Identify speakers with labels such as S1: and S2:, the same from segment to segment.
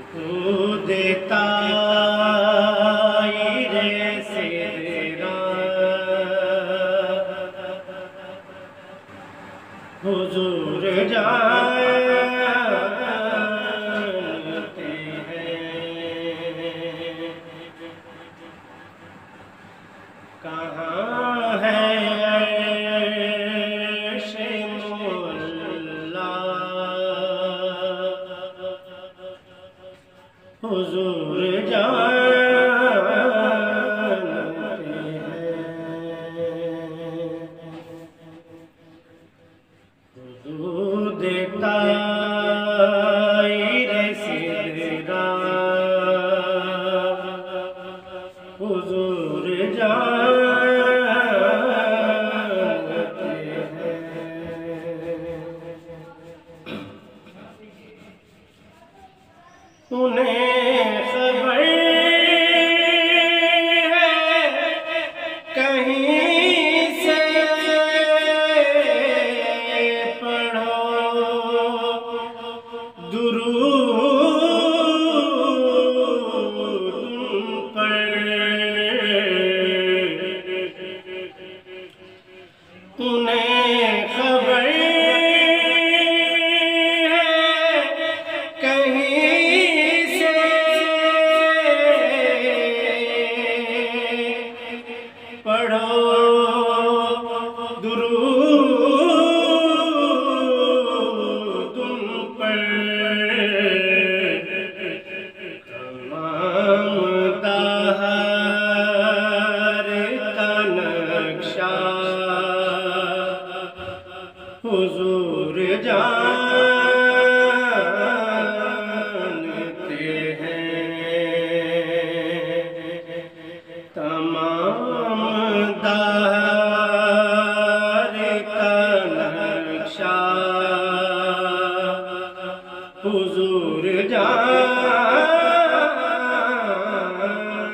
S1: तू देता रे सेरा हुजूर जानते हैं कहाँ है अर्श मुअल्ला हुजूर जानते हैं हुजूर देता रे सिदरा हुजूर जानते हैं उन्हें खबर है कहीं से पढ़ो दुरूद पर उन्हें खबर है कहीं से पढ़ो दुरूद पर तमाम दहर का नक्शा हुजूर जानते हैं तमाम दहर का नक्शा हुजूर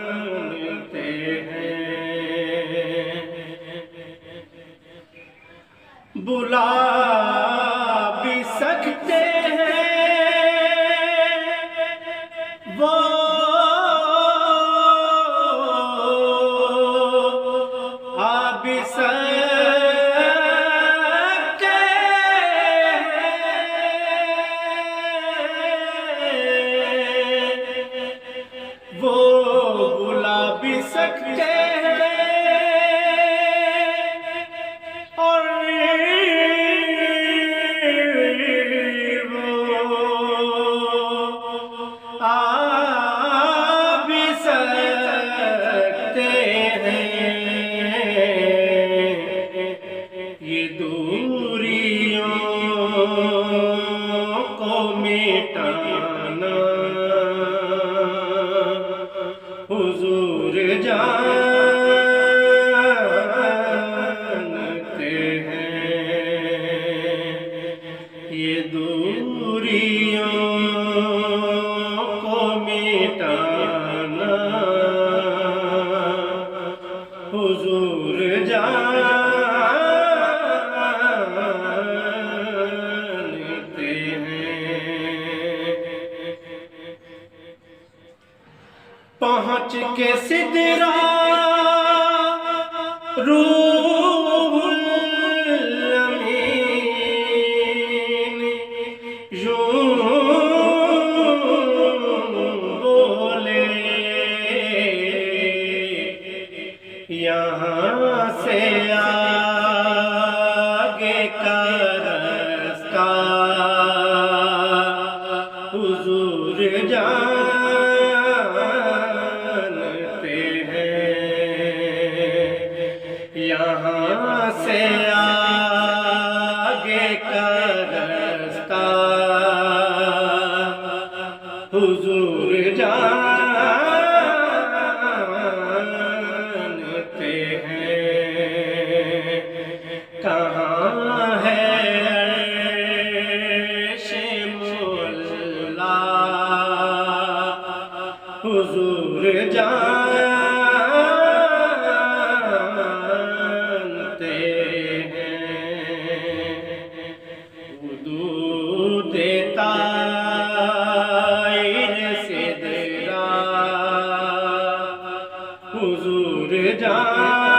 S1: जानते हैं बुला भी सकते हैं वो आ भी सकते हैं वो बुला भी सकते हैं और आ भी सकते हैं ये दूरियों को मिटाना हुजूर जानते हैं ये दूरियों को मिटाना हुजूर जानते हैं पहुँच के सिदरा रूहुल अमीन यूं बोले यहाँ से आगे का रास्ता हुजूर जानते हैं यहाँ से आगे का रास्ता हुजूर जानते हैं कहाँ है अर्श मुअल्ला हुजूर जानते हैं। जान